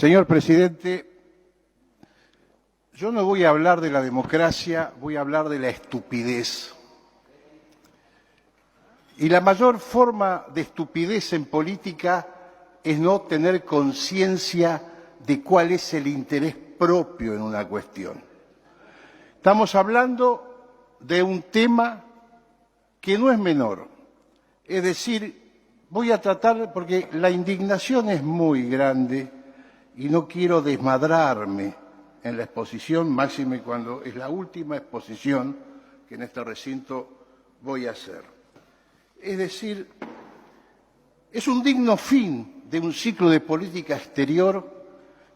Señor presidente, yo no voy a hablar de la democracia, voy a hablar de la estupidez. Y la mayor forma de estupidez en política es no tener conciencia de cuál es el interés propio en una cuestión. Estamos hablando de un tema que no es menor. Es decir, voy a tratar, porque la indignación es muy grande y no quiero desmadrarme en la exposición, máxime cuando es la última exposición que en este recinto voy a hacer. Es decir, es un digno fin de un ciclo de política exterior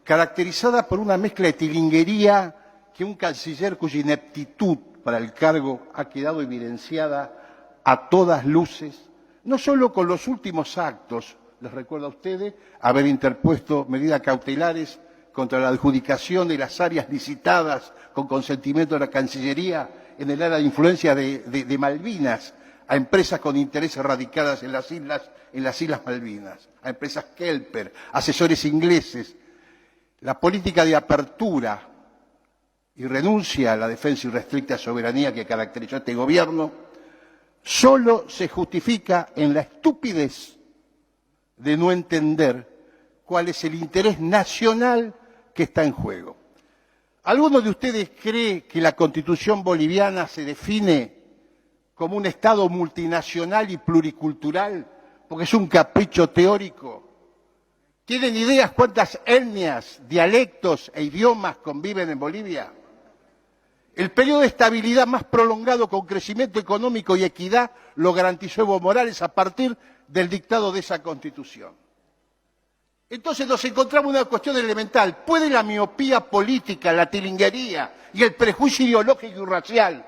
caracterizada por una mezcla de tilinguería que un canciller cuya ineptitud para el cargo ha quedado evidenciada a todas luces, no solo con los últimos actos, les recuerdo a ustedes, haber interpuesto medidas cautelares contra la adjudicación de las áreas licitadas con consentimiento de la Cancillería en el área de influencia de Malvinas, a empresas con intereses radicadas en las Islas Malvinas, a empresas Kelper, asesores ingleses, la política de apertura y renuncia a la defensa irrestricta de soberanía que caracterizó a este gobierno, solo se justifica en la estupidez de no entender cuál es el interés nacional que está en juego. ¿Alguno de ustedes cree que la Constitución boliviana se define como un Estado multinacional y pluricultural porque es un capricho teórico? ¿Tienen ideas cuántas etnias, dialectos e idiomas conviven en Bolivia? El periodo de estabilidad más prolongado con crecimiento económico y equidad lo garantizó Evo Morales a partir del dictado de esa Constitución. Entonces nos encontramos una cuestión elemental. ¿Puede la miopía política, la tilinguería y el prejuicio ideológico y racial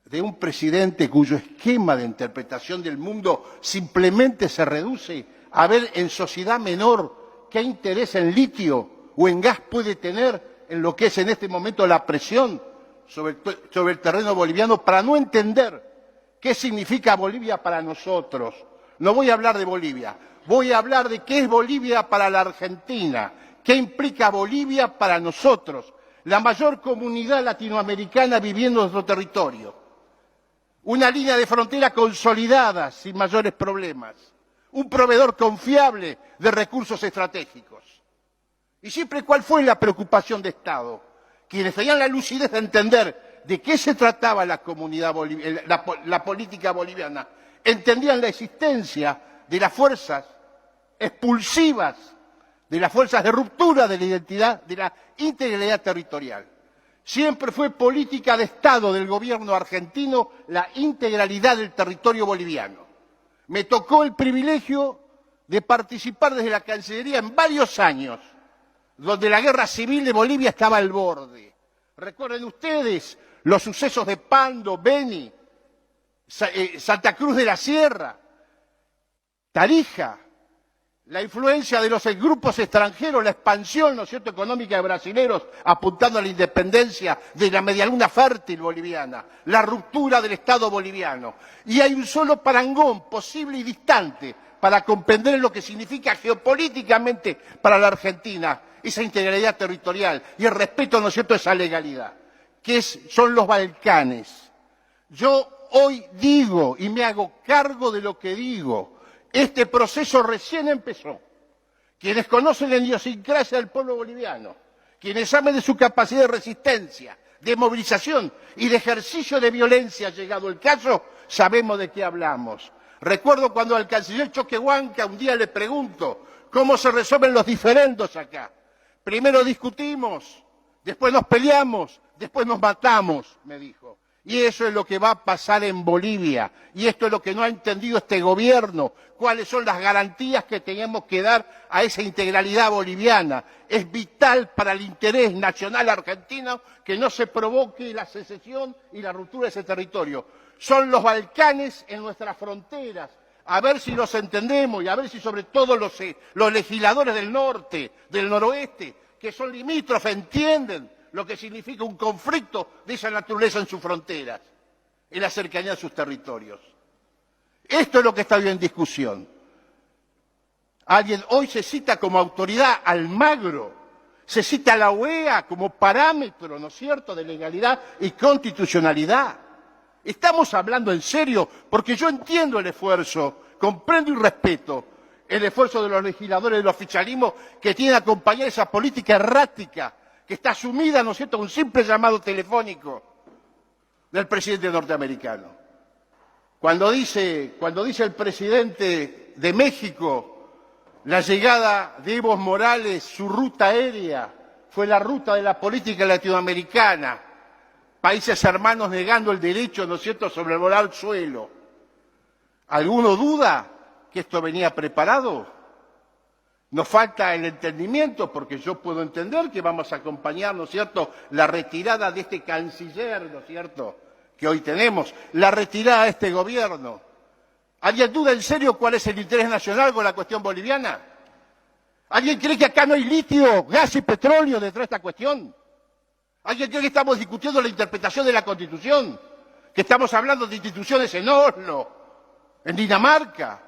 de un presidente cuyo esquema de interpretación del mundo simplemente se reduce a ver en sociedad menor qué interés en litio o en gas puede tener en lo que es en este momento la presión sobre el terreno boliviano, para no entender qué significa Bolivia para nosotros? No voy a hablar de Bolivia, voy a hablar de qué es Bolivia para la Argentina, qué implica Bolivia para nosotros, la mayor comunidad latinoamericana viviendo en nuestro territorio. Una línea de frontera consolidada sin mayores problemas, un proveedor confiable de recursos estratégicos. Y siempre, ¿cuál fue la preocupación de Estado? Quienes tenían la lucidez de entender de qué se trataba la política boliviana, entendían la existencia de las fuerzas expulsivas, de las fuerzas de ruptura de la identidad, de la integralidad territorial. Siempre fue política de Estado del gobierno argentino la integralidad del territorio boliviano. Me tocó el privilegio de participar desde la Cancillería en varios años, donde la guerra civil de Bolivia estaba al borde. Recuerden ustedes los sucesos de Pando, Beni, Santa Cruz de la Sierra, Tarija, la influencia de los grupos extranjeros, la expansión, ¿no es cierto?, económica de brasileros apuntando a la independencia de la medialuna fértil boliviana, la ruptura del Estado boliviano. Y hay un solo parangón posible y distante para comprender lo que significa geopolíticamente para la Argentina esa integralidad territorial y el respeto, ¿no es cierto?, a esa legalidad, son los Balcanes. Yo hoy digo, y me hago cargo de lo que digo, este proceso recién empezó. Quienes conocen la idiosincrasia del pueblo boliviano, quienes saben de su capacidad de resistencia, de movilización y de ejercicio de violencia, llegado el caso, sabemos de qué hablamos. Recuerdo cuando al canciller Choquehuanca un día le pregunto cómo se resuelven los diferendos acá. Primero discutimos, después nos peleamos, después nos matamos, me dijo. Y eso es lo que va a pasar en Bolivia. Y esto es lo que no ha entendido este gobierno. ¿Cuáles son las garantías que tenemos que dar a esa integralidad boliviana? Es vital para el interés nacional argentino que no se provoque la secesión y la ruptura de ese territorio. Son los Balcanes en nuestras fronteras. A ver si los entendemos y a ver si sobre todo los legisladores del norte, del noroeste, que son limítrofes, entienden lo que significa un conflicto de esa naturaleza en sus fronteras, en la cercanía de sus territorios. Esto es lo que está hoy en discusión. Alguien hoy se cita como autoridad Almagro, se cita a la OEA como parámetro, ¿no es cierto?, de legalidad y constitucionalidad. Estamos hablando en serio, porque yo entiendo el esfuerzo, comprendo y respeto el esfuerzo de los legisladores del oficialismo que tienen que acompañar esa política errática que está sumida, ¿no es cierto?, en un simple llamado telefónico del presidente norteamericano. Cuando dice el presidente de México, la llegada de Evo Morales, su ruta aérea, fue la ruta de la política latinoamericana, países hermanos negando el derecho, ¿no es cierto?, sobre volar el suelo. ¿Alguno duda que esto venía preparado? Nos falta el entendimiento, porque yo puedo entender que vamos a acompañar, ¿no es cierto?, la retirada de este canciller, ¿no es cierto?, que hoy tenemos, la retirada de este gobierno. ¿Alguien duda en serio cuál es el interés nacional con la cuestión boliviana? ¿Alguien cree que acá no hay litio, gas y petróleo detrás de esta cuestión? ¿Alguien cree que estamos discutiendo la interpretación de la Constitución? ¿Que estamos hablando de instituciones en Oslo, en Dinamarca?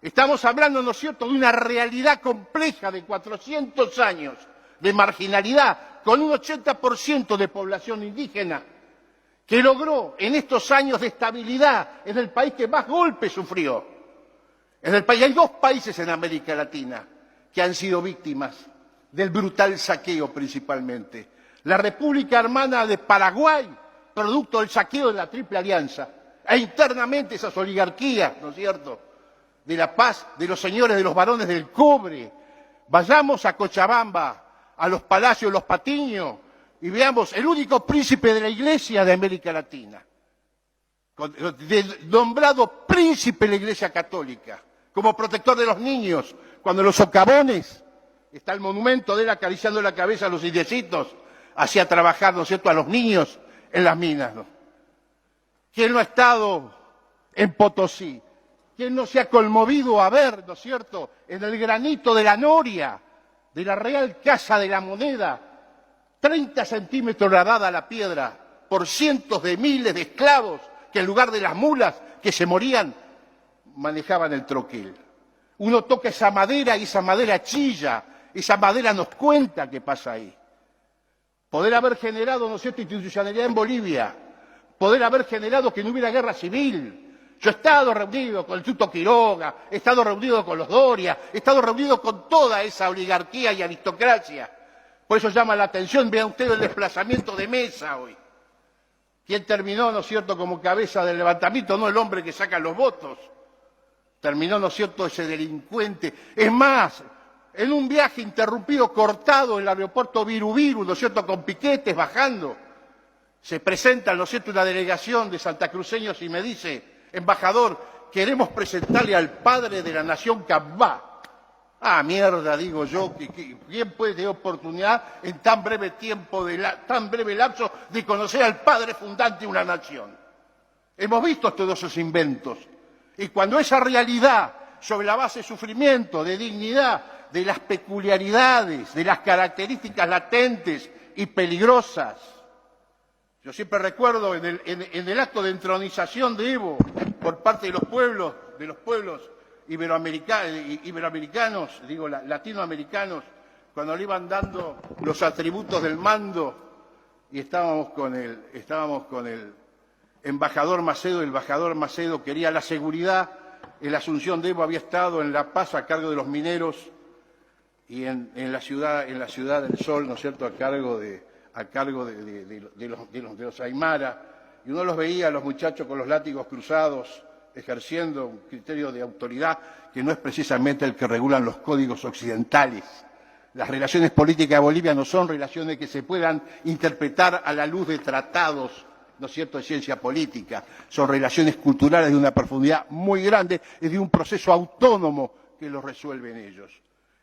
Estamos hablando, ¿no es cierto?, de una realidad compleja de 400 años de marginalidad, con un 80% de población indígena, que logró en estos años de estabilidad en el país que más golpes sufrió. Hay dos países en América Latina que han sido víctimas del brutal saqueo principalmente. La República Hermana de Paraguay, producto del saqueo de la Triple Alianza, e internamente esas oligarquías, ¿no es cierto?, de la paz, de los señores, de los varones del cobre. Vayamos a Cochabamba, a los palacios, los Patiño, y veamos el único príncipe de la Iglesia de América Latina, nombrado príncipe de la Iglesia Católica, como protector de los niños, cuando en los socavones está el monumento de él acariciando la cabeza a los indiecitos, hacía trabajar, ¿no es cierto?, a los niños en las minas, ¿no? ¿Quién no ha estado en Potosí? ¿Quién no se ha conmovido a ver, ¿no es cierto?, en el granito de la noria, de la Real Casa de la Moneda, 30 centímetros grabada la piedra por cientos de miles de esclavos que en lugar de las mulas que se morían, manejaban el troquel? Uno toca esa madera y esa madera chilla, esa madera nos cuenta qué pasa ahí. Poder haber generado, ¿no es cierto?, institucionalidad en Bolivia, poder haber generado que no hubiera guerra civil. Yo he estado reunido con el Tuto Quiroga, he estado reunido con los Doria, he estado reunido con toda esa oligarquía y aristocracia. Por eso llama la atención, vean ustedes el desplazamiento de Mesa hoy. ¿Quién terminó, no es cierto, como cabeza del levantamiento? No el hombre que saca los votos. Terminó, ¿no es cierto?, ese delincuente. Es más, en un viaje interrumpido, cortado en el aeropuerto Viru, ¿no es cierto?, con piquetes bajando, se presenta, ¿no es cierto?, una delegación de santacruceños y me dice: embajador, queremos presentarle al padre de la nación Cambá. Ah, mierda, digo yo, ¿quién puede tener oportunidad en tan breve tiempo, tan breve lapso, de conocer al padre fundante de una nación? Hemos visto todos esos inventos. Y cuando esa realidad, sobre la base de sufrimiento, de dignidad, de las peculiaridades, de las características latentes y peligrosas. Yo siempre recuerdo en el acto de entronización de Evo por parte de los pueblos iberoamericanos, digo latinoamericanos, cuando le iban dando los atributos del mando y estábamos con el embajador Macedo. El embajador Macedo quería la seguridad. En la Asunción de Evo había estado en La Paz a cargo de los mineros y en la ciudad del Sol, ¿no es cierto?, a cargo de los Aymara, y uno los veía a los muchachos con los látigos cruzados, ejerciendo un criterio de autoridad que no es precisamente el que regulan los códigos occidentales. Las relaciones políticas de Bolivia no son relaciones que se puedan interpretar a la luz de tratados, ¿no es cierto?, de ciencia política. Son relaciones culturales de una profundidad muy grande y de un proceso autónomo que los resuelven ellos.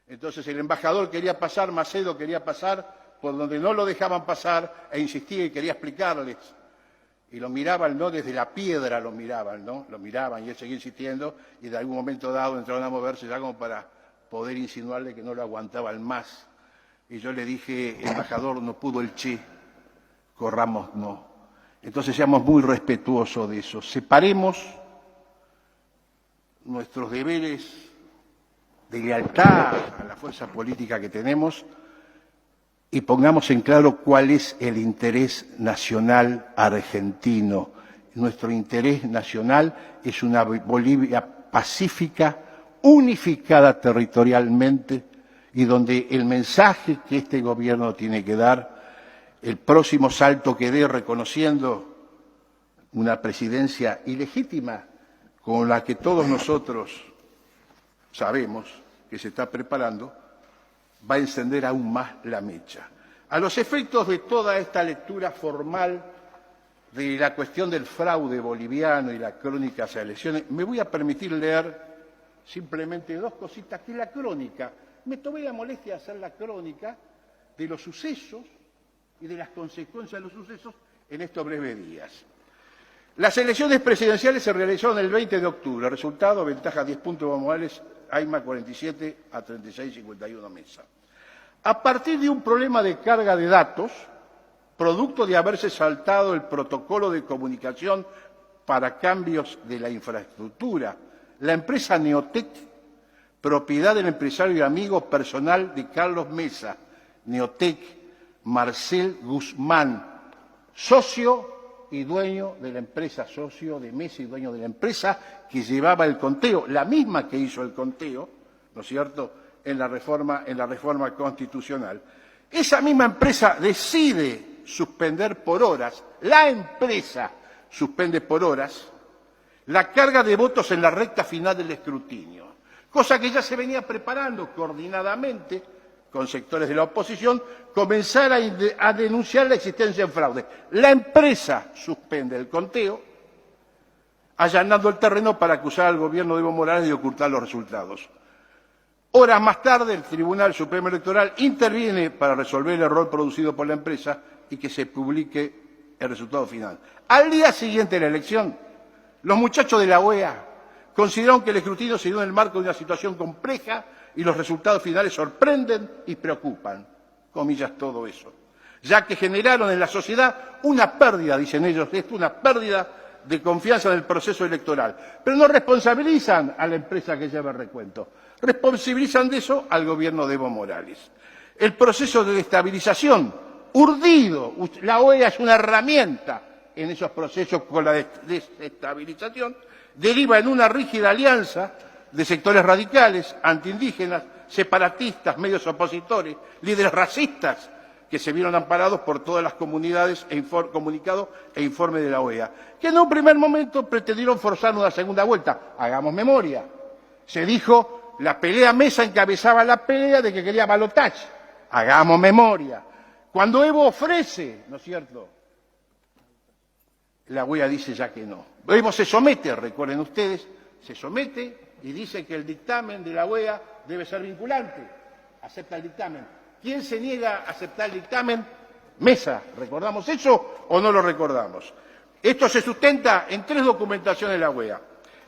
Entonces el embajador quería pasar, Macedo quería pasar por donde no lo dejaban pasar e insistía y quería explicarles. Y lo miraban, no desde la piedra lo miraban, ¿no? Lo miraban y él seguía insistiendo y de algún momento dado entraron a moverse ya como para poder insinuarle que no lo aguantaban más. Y yo le dije: embajador, no pudo el Che, corramos no. Entonces seamos muy respetuosos de eso. Separemos nuestros deberes de lealtad a la fuerza política que tenemos y pongamos en claro cuál es el interés nacional argentino. Nuestro interés nacional es una Bolivia pacífica, unificada territorialmente y donde el mensaje que este gobierno tiene que dar, el próximo salto que dé reconociendo una presidencia ilegítima con la que todos nosotros sabemos que se está preparando, va a encender aún más la mecha. A los efectos de toda esta lectura formal de la cuestión del fraude boliviano y la crónica hacia elecciones, me voy a permitir leer simplemente dos cositas que la crónica, me tomé la molestia de hacer la crónica de los sucesos y de las consecuencias de los sucesos en estos breves días. Las elecciones presidenciales se realizaron el 20 de octubre. Resultado, ventaja 10 puntos Evo Morales, Aima 47 a 36, 51 Mesa. A partir de un problema de carga de datos, producto de haberse saltado el protocolo de comunicación para cambios de la infraestructura, la empresa Neotec, propiedad del empresario y amigo personal de Carlos Mesa, Neotec, Marcel Guzmán, socio y dueño de la empresa, socio de Mesa y dueño de la empresa que llevaba el conteo, la misma que hizo el conteo, ¿no es cierto?, en la reforma constitucional. Esa misma empresa decide suspender por horas, la empresa suspende por horas la carga de votos en la recta final del escrutinio, cosa que ya se venía preparando coordinadamente con sectores de la oposición, comenzar a denunciar la existencia de fraude. La empresa suspende el conteo, allanando el terreno para acusar al gobierno de Evo Morales de ocultar los resultados. Horas más tarde, el Tribunal Supremo Electoral interviene para resolver el error producido por la empresa y que se publique el resultado final. Al día siguiente de la elección, los muchachos de la OEA consideraron que el escrutinio se dio en el marco de una situación compleja y los resultados finales sorprenden y preocupan, comillas todo eso, ya que generaron en la sociedad una pérdida, dicen ellos, una pérdida de confianza en el proceso electoral. Pero no responsabilizan a la empresa que lleva el recuento, responsabilizan de eso al gobierno de Evo Morales. El proceso de desestabilización, urdido, la OEA es una herramienta en esos procesos con la desestabilización, deriva en una rígida alianza de sectores radicales, antiindígenas, separatistas, medios opositores, líderes racistas, que se vieron amparados por todas las comunidades, comunicados e informes de la OEA, que en un primer momento pretendieron forzar una segunda vuelta. Hagamos memoria. Se dijo, la pelea Mesa encabezaba la pelea de que quería balotaje. Hagamos memoria. Cuando Evo ofrece, ¿no es cierto?, la OEA dice ya que no. Evo se somete, recuerden ustedes, se somete y dice que el dictamen de la OEA debe ser vinculante. Acepta el dictamen. ¿Quién se niega a aceptar el dictamen? Mesa. ¿Recordamos eso o no lo recordamos? Esto se sustenta en tres documentaciones de la OEA.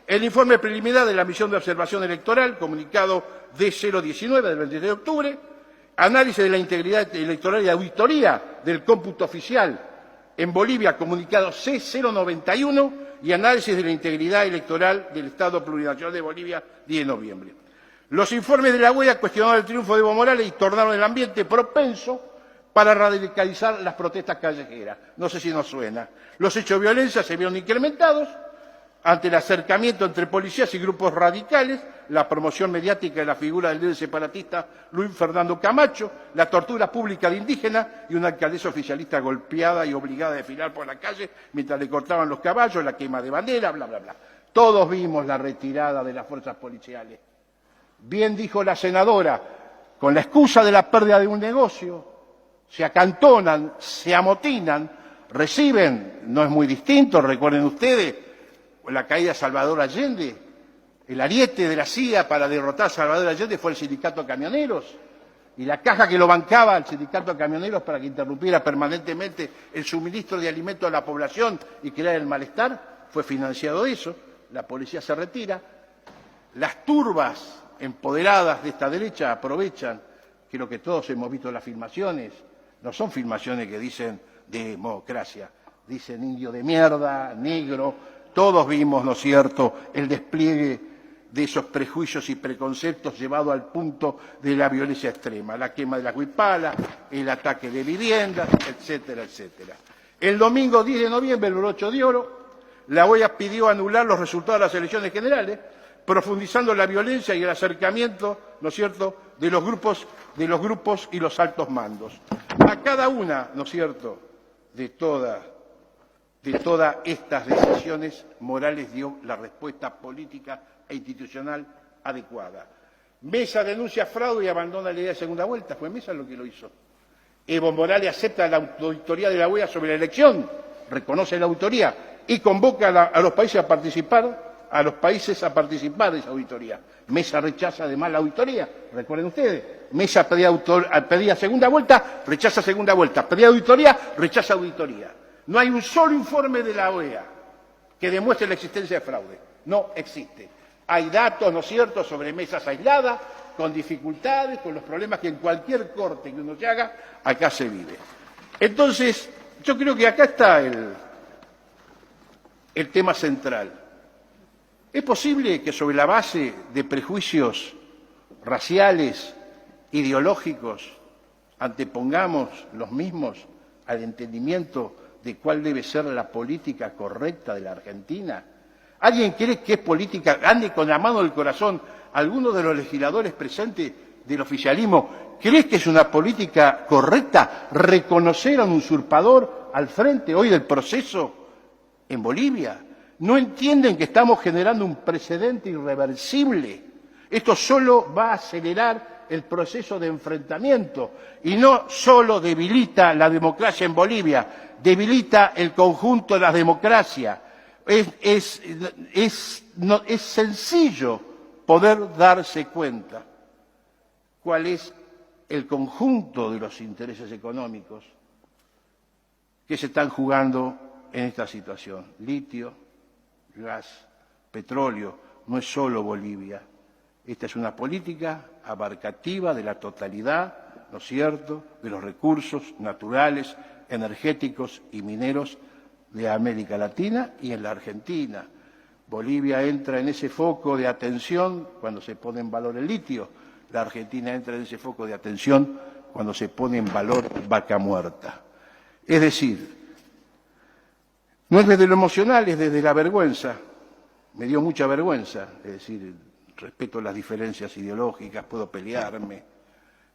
El informe preliminar de la misión de observación electoral, comunicado D019 del 23 de octubre, análisis de la integridad electoral y auditoría del cómputo oficial en Bolivia, comunicado C091, y análisis de la integridad electoral del Estado Plurinacional de Bolivia, 10 de noviembre. Los informes de la OEA cuestionaron el triunfo de Evo Morales y tornaron el ambiente propenso para radicalizar las protestas callejeras. No sé si nos suena. Los hechos de violencia se vieron incrementados ante el acercamiento entre policías y grupos radicales, la promoción mediática de la figura del líder separatista Luis Fernando Camacho, la tortura pública de indígenas y una alcaldesa oficialista golpeada y obligada a desfilar por la calle mientras le cortaban los caballos, la quema de bandera, bla, bla, bla. Todos vimos la retirada de las fuerzas policiales. Bien dijo la senadora, con la excusa de la pérdida de un negocio, se acantonan, se amotinan, reciben, no es muy distinto, recuerden ustedes, la caída de Salvador Allende, el ariete de la CIA para derrotar a Salvador Allende fue el sindicato de camioneros, y la caja que lo bancaba al sindicato de camioneros para que interrumpiera permanentemente el suministro de alimentos a la población y crear el malestar, fue financiado eso. La policía se retira, las turbas empoderadas de esta derecha aprovechan, creo que todos hemos visto las filmaciones, no son filmaciones que dicen democracia, dicen indio de mierda, negro. Todos vimos, ¿no es cierto?, el despliegue de esos prejuicios y preconceptos llevados al punto de la violencia extrema, la quema de las huipalas, el ataque de viviendas, etcétera, etcétera. El domingo 10 de noviembre, el broche de oro, la OEA pidió anular los resultados de las elecciones generales, profundizando la violencia y el acercamiento, ¿no es cierto?, de los grupos y los altos mandos. A cada una, ¿no es cierto?, de todas estas decisiones, Morales dio la respuesta política e institucional adecuada. Mesa denuncia fraude y abandona la idea de segunda vuelta. Fue Mesa lo que lo hizo. Evo Morales acepta la auditoría de la OEA sobre la elección, reconoce la auditoría y convoca a los países a participar de esa auditoría. Mesa rechaza además la auditoría. Recuerden ustedes, Mesa pedía segunda vuelta, rechaza segunda vuelta. Pedía auditoría, rechaza auditoría. No hay un solo informe de la OEA que demuestre la existencia de fraude. No existe. Hay datos, ¿no es cierto?, sobre mesas aisladas, con dificultades, con los problemas que en cualquier corte que uno se haga, acá se vive. Entonces, yo creo que acá está el tema central. ¿Es posible que sobre la base de prejuicios raciales, ideológicos, antepongamos los mismos al entendimiento de cuál debe ser la política correcta de la Argentina? ¿Alguien cree que es política? Ande con la mano del corazón. ¿Alguno de los legisladores presentes del oficialismo cree que es una política correcta reconocer a un usurpador al frente hoy del proceso en Bolivia? ¿No entienden que estamos generando un precedente irreversible? Esto solo va a acelerar el proceso de enfrentamiento y no solo debilita la democracia en Bolivia, debilita el conjunto de la democracia. Es sencillo poder darse cuenta cuál es el conjunto de los intereses económicos que se están jugando en esta situación. Litio, gas, petróleo, no es solo Bolivia. Esta es una política abarcativa de la totalidad, ¿no es cierto?, de los recursos naturales, energéticos y mineros de América Latina y en la Argentina. Bolivia entra en ese foco de atención cuando se pone en valor el litio. La Argentina entra en ese foco de atención cuando se pone en valor Vaca Muerta. Es decir, no es desde lo emocional, es desde la vergüenza. Me dio mucha vergüenza, es decir, respeto las diferencias ideológicas, puedo pelearme,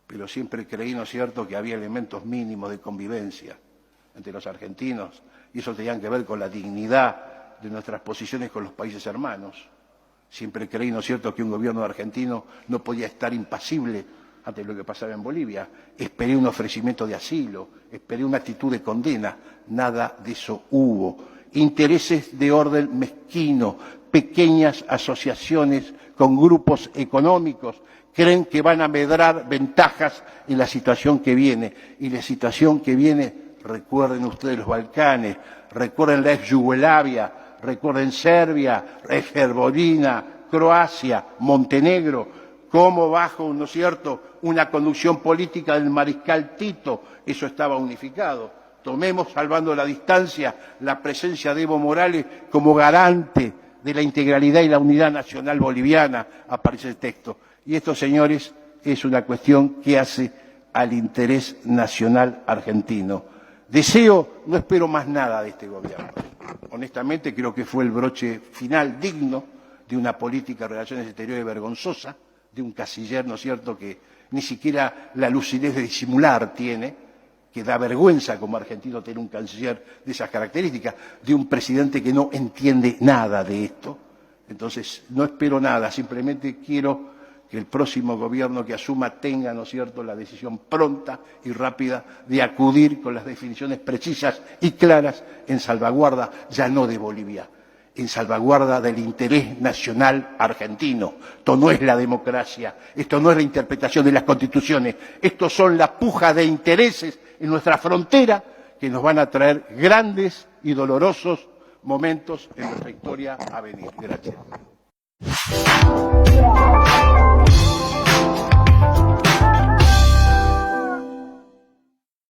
pero siempre creí, ¿no es cierto?, que había elementos mínimos de convivencia entre los argentinos, y eso tenía que ver con la dignidad de nuestras posiciones con los países hermanos. Siempre creí, ¿no es cierto?, que un gobierno argentino no podía estar impasible ante lo que pasaba en Bolivia. Esperé un ofrecimiento de asilo, esperé una actitud de condena, nada de eso hubo. Intereses de orden mezquino, pequeñas asociaciones con grupos económicos, creen que van a medrar ventajas en la situación que viene. Y la situación que viene, recuerden ustedes los Balcanes, recuerden la ex Yugoslavia, recuerden Serbia, ex Herzegovina, Croacia, Montenegro, cómo bajo, ¿no es cierto?, una conducción política del mariscal Tito, eso estaba unificado. Tomemos, salvando la distancia, la presencia de Evo Morales como garante de la integralidad y la unidad nacional boliviana, aparece el texto. Y esto, señores, es una cuestión que hace al interés nacional argentino. Deseo, no espero más nada de este gobierno. Honestamente, creo que fue el broche final digno de una política de relaciones exteriores vergonzosa, de un canciller, ¿no es cierto?, que ni siquiera la lucidez de disimular tiene, que da vergüenza como argentino tener un canciller de esas características, de un presidente que no entiende nada de esto. Entonces, no espero nada, simplemente quiero que el próximo gobierno que asuma tenga, ¿no es cierto?, la decisión pronta y rápida de acudir con las definiciones precisas y claras en salvaguarda, ya no de Bolivia, en salvaguarda del interés nacional argentino. Esto no es la democracia, esto no es la interpretación de las constituciones, esto son la puja de intereses en nuestra frontera que nos van a traer grandes y dolorosos momentos en nuestra historia a venir. Gracias.